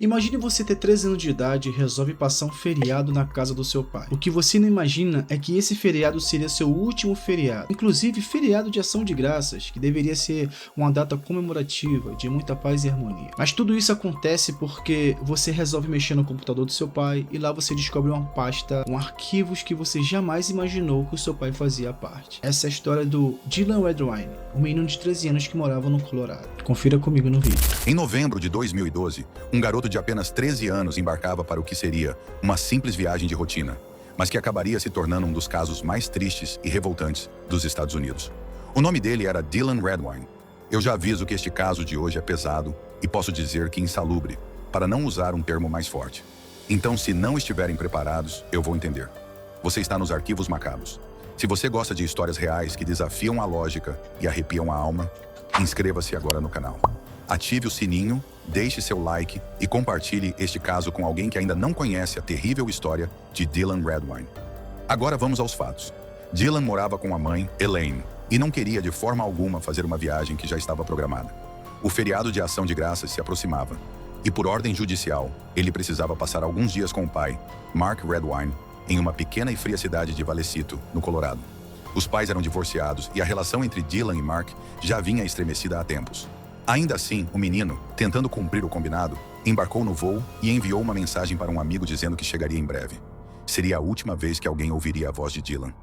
Imagine você ter 13 anos de idade e resolve passar um feriado na casa do seu pai. O que você não imagina é que esse feriado seria seu último feriado. Inclusive, feriado de ação de graças, que deveria ser uma data comemorativa, de muita paz e harmonia. Mas tudo isso acontece porque você resolve mexer no computador do seu pai e lá você descobre uma pasta com arquivos que você jamais imaginou que o seu pai fazia parte. Essa é a história do Dylan Redwine, um menino de 13 anos que morava no Colorado. Confira comigo no vídeo. Em novembro de 2012, um garoto de apenas 13 anos embarcava para o que seria uma simples viagem de rotina, mas que acabaria se tornando um dos casos mais tristes e revoltantes dos Estados Unidos. O nome dele era Dylan Redwine. Eu já aviso que este caso de hoje é pesado e posso dizer que insalubre, para não usar um termo mais forte. Então, se não estiverem preparados, eu vou entender. Você está nos arquivos macabros. Se você gosta de histórias reais que desafiam a lógica e arrepiam a alma, inscreva-se agora no canal. Ative o sininho, deixe seu like e compartilhe este caso com alguém que ainda não conhece a terrível história de Dylan Redwine. Agora vamos aos fatos. Dylan morava com a mãe, Elaine, e não queria de forma alguma fazer uma viagem que já estava programada. O feriado de ação de graças se aproximava, e por ordem judicial, ele precisava passar alguns dias com o pai, Mark Redwine, em uma pequena e fria cidade de Vallecito, no Colorado. Os pais eram divorciados e a relação entre Dylan e Mark já vinha estremecida há tempos. Ainda assim, o menino, tentando cumprir o combinado, embarcou no voo e enviou uma mensagem para um amigo dizendo que chegaria em breve. Seria a última vez que alguém ouviria a voz de Dylan.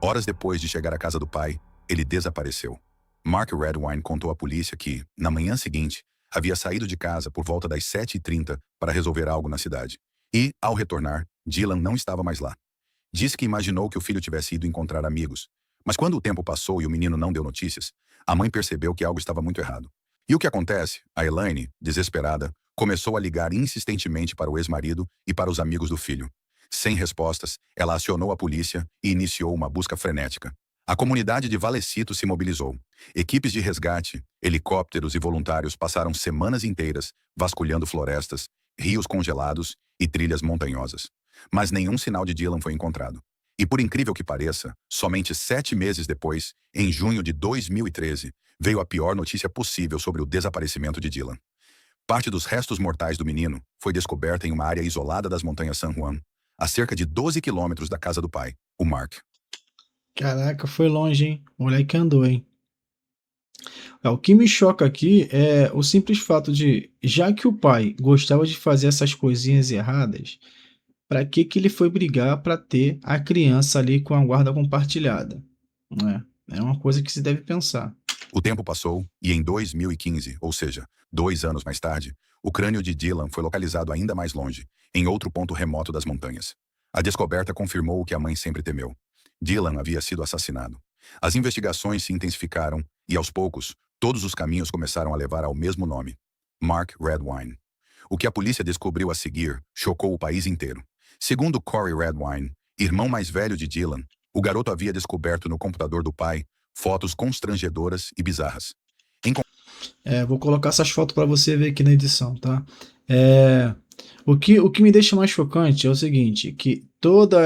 Horas depois de chegar à casa do pai, ele desapareceu. Mark Redwine contou à polícia que, na manhã seguinte, havia saído de casa por volta das 7h30 para resolver algo na cidade. E, ao retornar, Dylan não estava mais lá. Disse que imaginou que o filho tivesse ido encontrar amigos. Mas quando o tempo passou e o menino não deu notícias, a mãe percebeu que algo estava muito errado. E o que acontece? A Elaine, desesperada, começou a ligar insistentemente para o ex-marido e para os amigos do filho. Sem respostas, ela acionou a polícia e iniciou uma busca frenética. A comunidade de Vallecito se mobilizou. Equipes de resgate, helicópteros e voluntários passaram semanas inteiras vasculhando florestas, rios congelados e trilhas montanhosas. Mas nenhum sinal de Dylan foi encontrado. E por incrível que pareça, somente 7 meses depois, em junho de 2013, veio a pior notícia possível sobre o desaparecimento de Dylan. Parte dos restos mortais do menino foi descoberta em uma área isolada das montanhas San Juan, a cerca de 12 quilômetros da casa do pai, o Mark. Caraca, foi longe, hein? O moleque andou, hein? O que me choca aqui é o simples fato de, já que o pai gostava de fazer essas coisinhas erradas, para que ele foi brigar para ter a criança ali com a guarda compartilhada? Né? É uma coisa que se deve pensar. O tempo passou e em 2015, ou seja, 2 anos mais tarde, o crânio de Dylan foi localizado ainda mais longe, em outro ponto remoto das montanhas. A descoberta confirmou o que a mãe sempre temeu. Dylan havia sido assassinado. As investigações se intensificaram e, aos poucos, todos os caminhos começaram a levar ao mesmo nome: Mark Redwine. O que a polícia descobriu a seguir chocou o país inteiro. Segundo Corey Redwine, irmão mais velho de Dylan, o garoto havia descoberto no computador do pai fotos constrangedoras e bizarras. Vou colocar essas fotos para você ver aqui na edição, tá? O que me deixa mais chocante é o seguinte, que tudo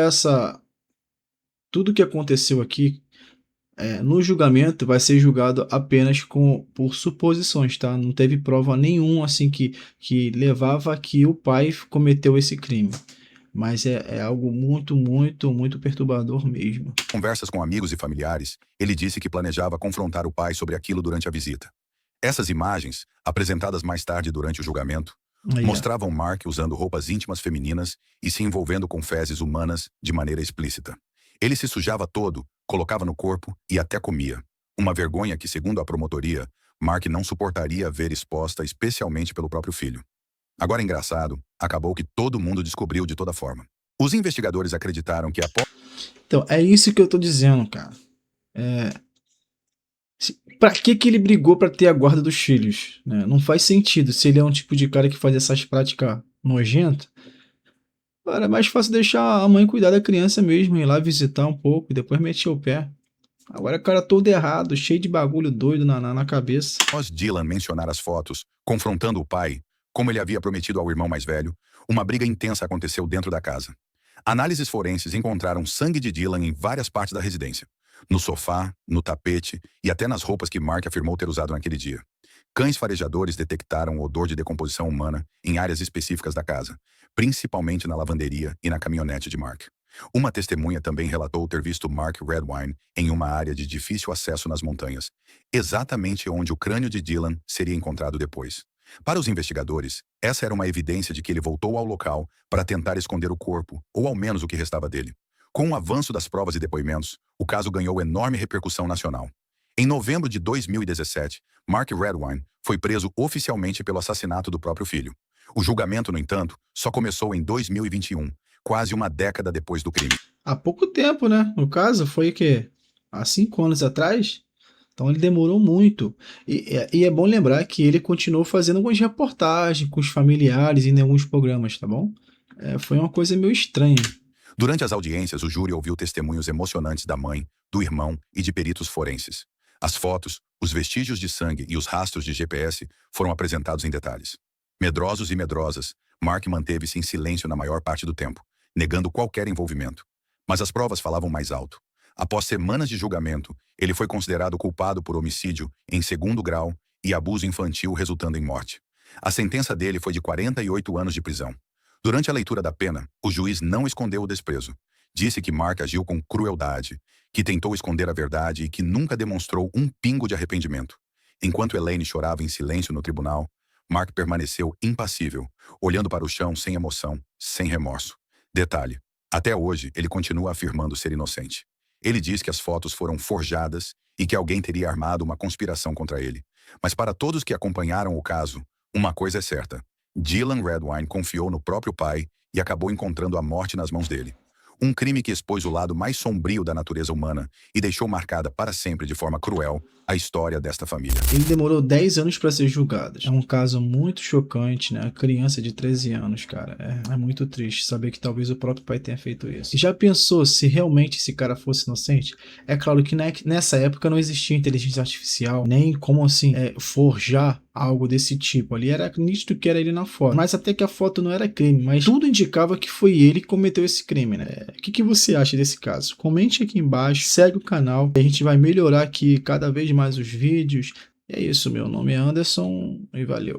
que aconteceu aqui no julgamento vai ser julgado apenas por suposições, tá? Não teve prova nenhuma assim que levava a que o pai cometeu esse crime. Mas é algo muito, muito, muito perturbador mesmo. Conversas com amigos e familiares, ele disse que planejava confrontar o pai sobre aquilo durante a visita. Essas imagens, apresentadas mais tarde durante o julgamento, mostravam Mark usando roupas íntimas femininas e se envolvendo com fezes humanas de maneira explícita. Ele se sujava todo, colocava no corpo e até comia. Uma vergonha que, segundo a promotoria, Mark não suportaria ver exposta, especialmente pelo próprio filho. Agora, engraçado, acabou que todo mundo descobriu de toda forma. Os investigadores acreditaram que Então, é isso que eu tô dizendo, cara. Pra que ele brigou pra ter a guarda dos filhos? Né? Não faz sentido. Se ele é um tipo de cara que faz essas práticas nojentas, era mais fácil deixar a mãe cuidar da criança mesmo, ir lá visitar um pouco e depois meter o pé. Agora o cara todo errado, cheio de bagulho doido na cabeça. Após Dylan mencionar as fotos, confrontando o pai, como ele havia prometido ao irmão mais velho, uma briga intensa aconteceu dentro da casa. Análises forenses encontraram sangue de Dylan em várias partes da residência. No sofá, no tapete e até nas roupas que Mark afirmou ter usado naquele dia. Cães farejadores detectaram o odor de decomposição humana em áreas específicas da casa, principalmente na lavanderia e na caminhonete de Mark. Uma testemunha também relatou ter visto Mark Redwine em uma área de difícil acesso nas montanhas, exatamente onde o crânio de Dylan seria encontrado depois. Para os investigadores, essa era uma evidência de que ele voltou ao local para tentar esconder o corpo, ou ao menos o que restava dele. Com o avanço das provas e depoimentos, o caso ganhou enorme repercussão nacional. Em novembro de 2017, Mark Redwine foi preso oficialmente pelo assassinato do próprio filho. O julgamento, no entanto, só começou em 2021, quase uma década depois do crime. Há pouco tempo, né? No caso, foi o quê? Há 5 anos atrás? Então ele demorou muito. E é bom lembrar que ele continuou fazendo algumas reportagens com os familiares em alguns programas, tá bom? Foi uma coisa meio estranha. Durante as audiências, o júri ouviu testemunhos emocionantes da mãe, do irmão e de peritos forenses. As fotos, os vestígios de sangue e os rastros de GPS foram apresentados em detalhes. Medrosos e medrosas, Mark manteve-se em silêncio na maior parte do tempo, negando qualquer envolvimento. Mas as provas falavam mais alto. Após semanas de julgamento, ele foi considerado culpado por homicídio em segundo grau e abuso infantil resultando em morte. A sentença dele foi de 48 anos de prisão. Durante a leitura da pena, o juiz não escondeu o desprezo. Disse que Mark agiu com crueldade, que tentou esconder a verdade e que nunca demonstrou um pingo de arrependimento. Enquanto Elaine chorava em silêncio no tribunal, Mark permaneceu impassível, olhando para o chão sem emoção, sem remorso. Detalhe: até hoje ele continua afirmando ser inocente. Ele diz que as fotos foram forjadas e que alguém teria armado uma conspiração contra ele. Mas para todos que acompanharam o caso, uma coisa é certa: Dylan Redwine confiou no próprio pai e acabou encontrando a morte nas mãos dele. Um crime que expôs o lado mais sombrio da natureza humana e deixou marcada para sempre de forma cruel a história desta família. Ele demorou 10 anos para ser julgado. É um caso muito chocante, né? A criança de 13 anos, cara. É muito triste saber que talvez o próprio pai tenha feito isso. E já pensou se realmente esse cara fosse inocente? É claro que nessa época não existia inteligência artificial, nem como assim forjar algo desse tipo. Ali era nítido que era ele na foto. Mas até que a foto não era crime, mas tudo indicava que foi ele que cometeu esse crime, né? O que você acha desse caso? Comente aqui embaixo, segue o canal, a gente vai melhorar aqui cada vez mais os vídeos. E é isso, meu nome é Anderson e valeu.